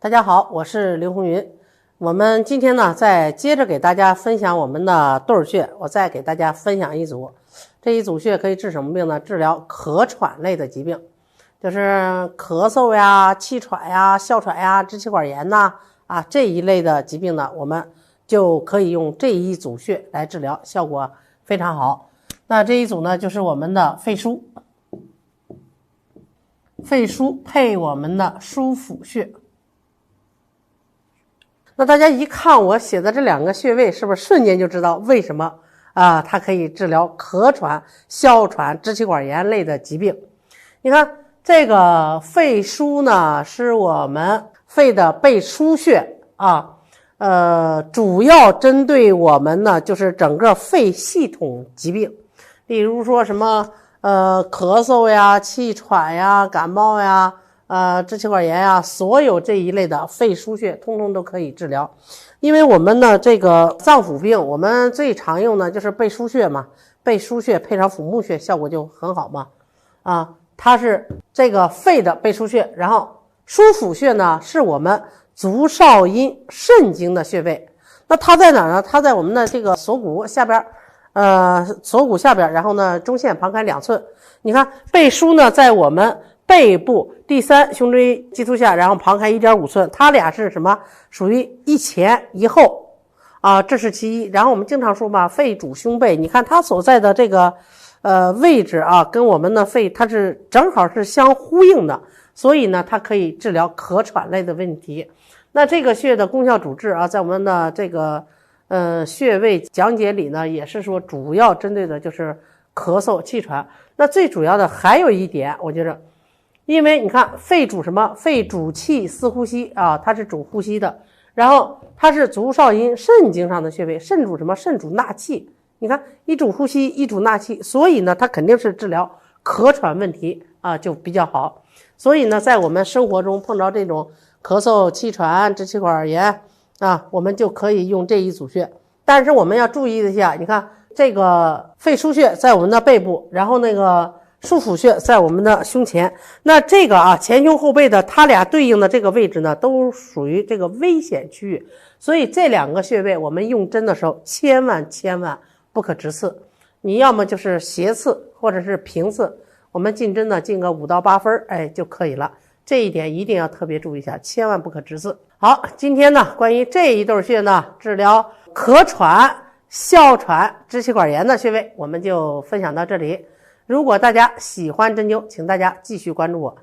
大家好，我是刘红云。我们今天呢，再接着给大家分享我们的对穴，我再给大家分享一组。这一组穴可以治什么病呢？治疗咳喘类的疾病，就是咳嗽呀、气喘呀、哮喘呀、支气管炎呐这一类的疾病呢，我们就可以用这一组穴来治疗，效果非常好。那这一组呢，就是我们的肺腧，肺腧配我们的枢府穴。那大家一看我写的这两个穴位，是不是瞬间就知道为什么它可以治疗咳喘、哮喘、支气管炎类的疾病？你看这个肺腧呢，是我们肺的背腧穴主要针对我们呢就是整个肺系统疾病，例如说什么咳嗽呀、气喘呀、感冒呀。支气管炎呀，所有这一类的肺腧穴通通都可以治疗。因为我们的这个脏腑病，我们最常用的就是背腧穴嘛，背腧穴配上府目穴效果就很好嘛。它是这个肺的背腧穴，然后枢府穴呢是我们足少阴肾经的穴位。那它在哪儿呢？它在我们的这个锁骨下边，锁骨下边，然后呢中线旁开2寸。你看背腧呢在我们背部第3胸椎棘突下，然后旁开 1.5 寸，它俩是什么？属于一前一后这是其一。然后我们经常说嘛，肺主胸背，你看它所在的这个位置跟我们的肺它是正好是相呼应的，所以呢它可以治疗咳喘类的问题。那这个穴的功效主治在我们的这个穴位讲解里呢，也是说主要针对的就是咳嗽气喘。那最主要的还有一点，我觉着因为你看肺主什么？肺主气司呼吸它是主呼吸的，然后它是足少阴肾经上的穴位，肾主什么？肾主纳气。你看一主呼吸，一主纳气，所以呢它肯定是治疗咳喘问题就比较好。所以呢在我们生活中碰着这种咳嗽、气喘、支气管炎我们就可以用这一组穴。但是我们要注意一下，你看这个肺腧穴在我们的背部，然后那个枢府穴在我们的胸前，那这个前胸后背的它俩对应的这个位置呢，都属于这个危险区域，所以这两个穴位我们用针的时候千万不可直刺，你要么就是斜刺或者是平刺，我们进针呢进个5到8分就可以了。这一点一定要特别注意一下，千万不可直刺。好，今天呢关于这一对穴呢治疗咳喘、哮喘、支气管炎的穴位我们就分享到这里。如果大家喜欢针灸，请大家继续关注我。